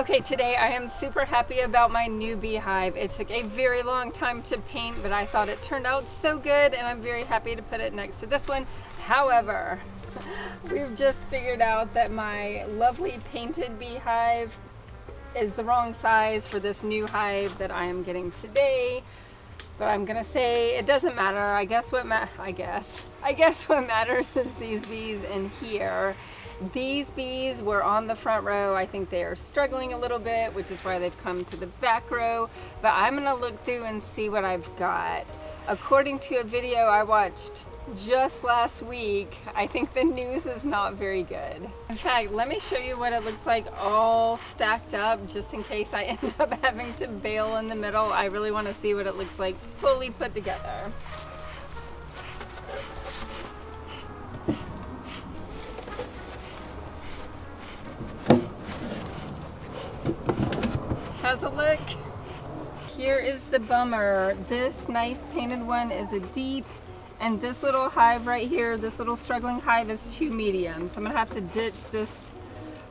Okay, today I am super happy about my new beehive. It took a very long time to paint, but I thought it turned out so good, and I'm very happy to put it next to this one. However, we've just figured out that my lovely painted beehive is the wrong size for this new hive that I am getting today. But I'm gonna say it doesn't matter. I guess what matters is these bees in here. These bees were on the front row. I think they are struggling a little bit, which is why they've come to the back row. But I'm gonna look through and see what I've got. According to a video I watched just last week, I think the news is not very good. In fact, let me show you what it looks like all stacked up, just in case I end up having to bail in the middle. I really want to see what it looks like fully put together. How's it look? Here is the bummer. This nice painted one is a deep, and this little hive right here, this little struggling hive is 2 medium. So I'm gonna have to ditch this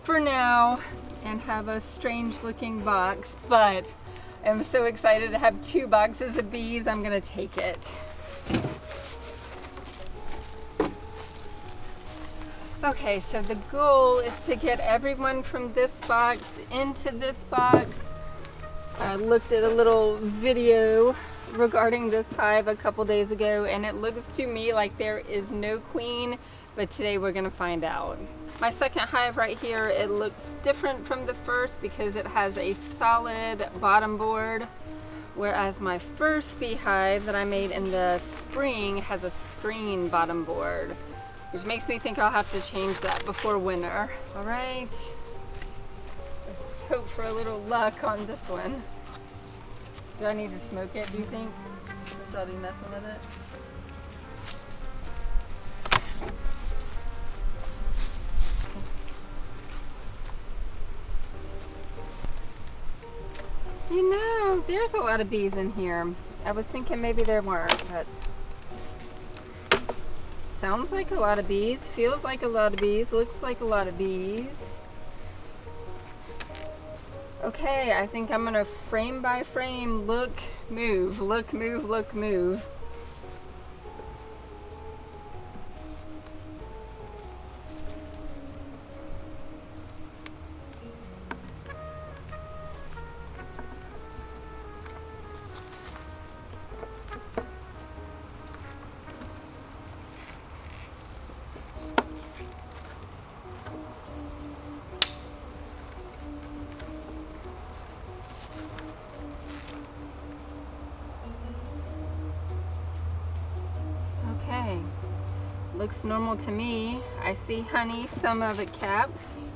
for now and have a strange looking box, but I'm so excited to have 2 boxes of bees. I'm gonna take it. Okay, so the goal is to get everyone from this box into this box. I looked at a little video regarding this hive a couple days ago, and it looks to me like there is no queen, but today we're gonna find out. My second hive right here, it looks different from the first because it has a solid bottom board, whereas my first beehive that I made in the spring has a screen bottom board, which makes me think I'll have to change that before winter. All right, let's hope for a little luck on this one. Do I need to smoke it, do you think? Since I'll be messing with it? You know, there's a lot of bees in here. I was thinking maybe there weren't, but sounds like a lot of bees, feels like a lot of bees, looks like a lot of bees. Okay, I think I'm gonna frame by frame look, move, look, move, look, move. Okay, looks normal to me. I see honey, some of it capped.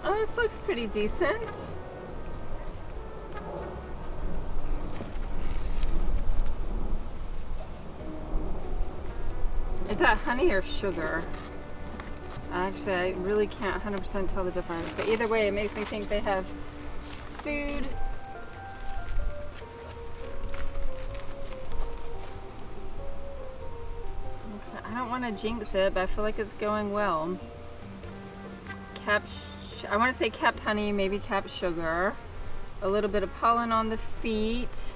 Oh, this looks pretty decent. Is that honey or sugar? Actually, I really can't 100% tell the difference, but either way, it makes me think they have food. Okay, I don't want to jinx it, but I feel like it's going well. I want to say capped honey, maybe capped sugar. A little bit of pollen on the feet.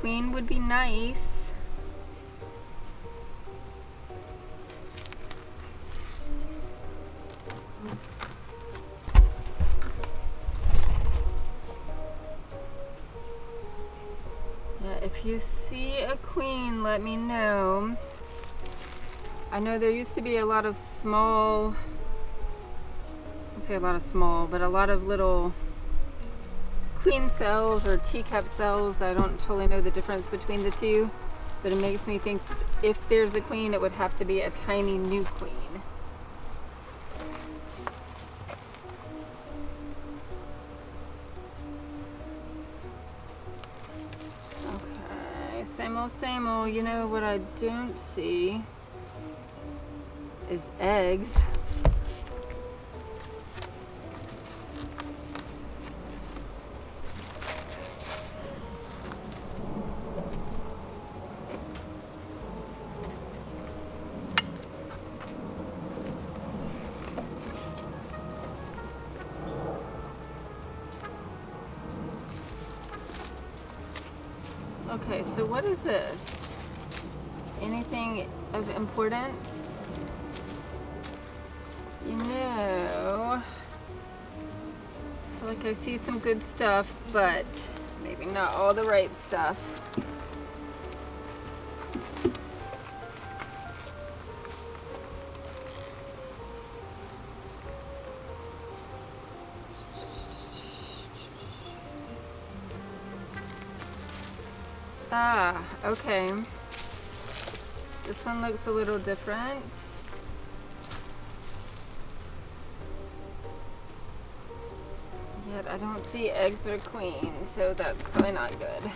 Queen would be nice. Yeah, if you see a queen, let me know. I know there used to be a lot of small, I'd say a lot of small, but a lot of little queen cells or teacup cells. I don't totally know the difference between the two, but it makes me think if there's a queen, it would have to be a tiny new queen. Okay, same old, you know what I don't see is eggs. Okay, so what is this? Anything of importance? You know, I feel like I see some good stuff, but maybe not all the right stuff. Ah, okay. This one looks a little different. Yet I don't see eggs or queen, so that's probably not good.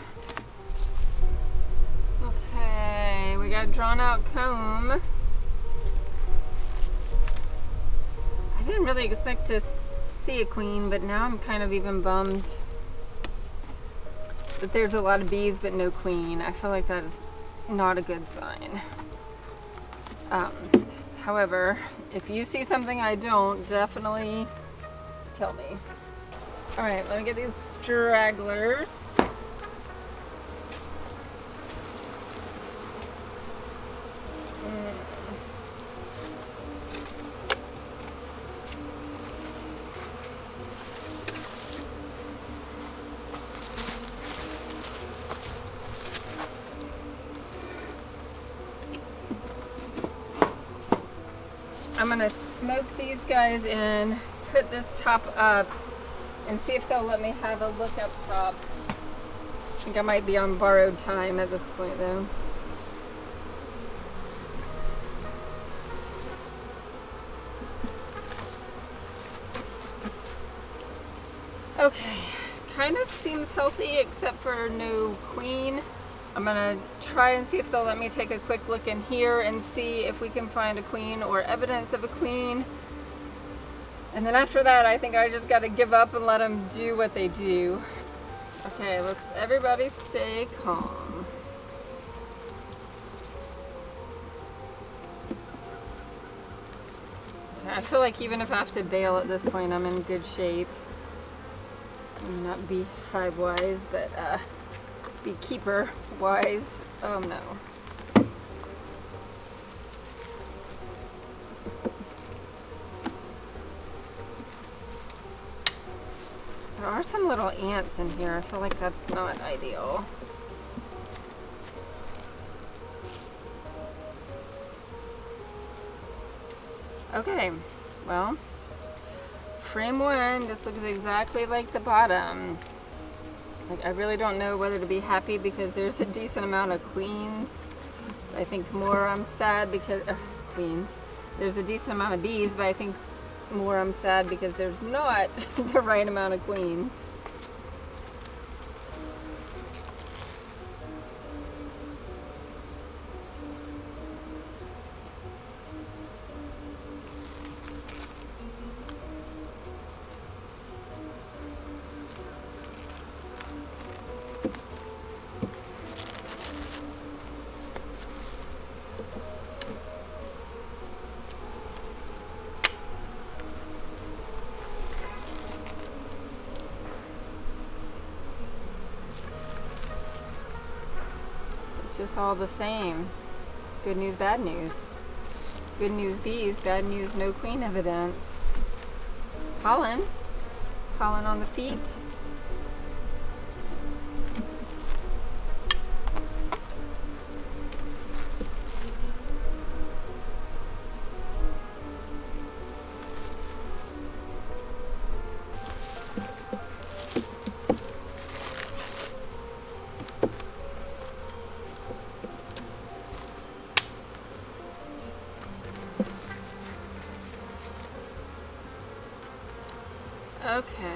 Okay, we got drawn out comb. I didn't really expect to see a queen, but now I'm kind of even bummed that there's a lot of bees but no queen. I feel like that is not a good sign. However, if you see something I don't, definitely tell me. All right, let me get these stragglers. I'm gonna smoke these guys in, put this top up, and see if they'll let me have a look up top. I think I might be on borrowed time at this point though. Okay, kind of seems healthy except for no queen. I'm gonna try and see if they'll let me take a quick look in here and see if we can find a queen or evidence of a queen. And then after that, I think I just gotta give up and let them do what they do. Okay, let's everybody stay calm. I feel like even if I have to bail at this point, I'm in good shape. Not beehive wise, but beekeeper wise. Oh no. There are some little ants in here. I feel like that's not ideal. Okay, well, frame one, this looks exactly like the bottom. Like, I really don't know whether to be happy because there's a decent amount of queens. I think more I'm sad because, queens. There's a decent amount of bees, but I think more I'm sad because there's not the right amount of queens. Just all the same. Good news, bad news. Good news, bees. Bad news, no queen evidence. Pollen. Pollen on the feet. Okay.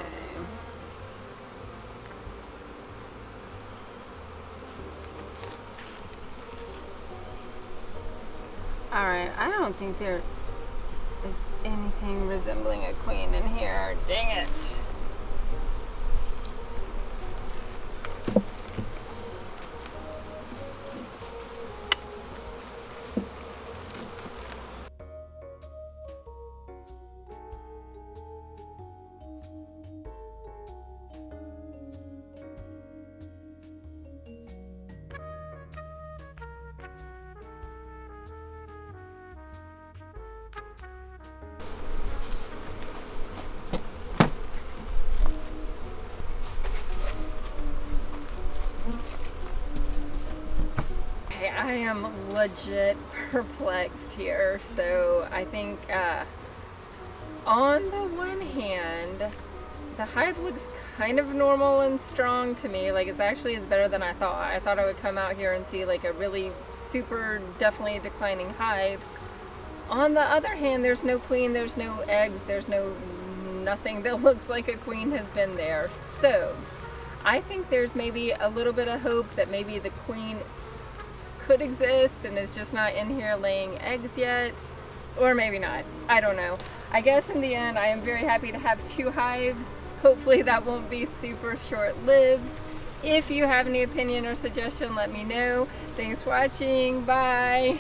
Alright, I don't think they're... anything resembling a queen in here. Dang it. I am legit perplexed here. So I think on the one hand, the hive looks kind of normal and strong to me. Like, it's actually is better than I thought. I thought I would come out here and see like a really super definitely declining hive. On the other hand, there's no queen, there's no eggs, there's no nothing that looks like a queen has been there. So I think there's maybe a little bit of hope that maybe the queen could exist and is just not in here laying eggs yet, or maybe not. I don't know. I guess in the end I am very happy to have 2 hives. Hopefully that won't be super short-lived. If you have any opinion or suggestion, let me know. Thanks for watching. Bye.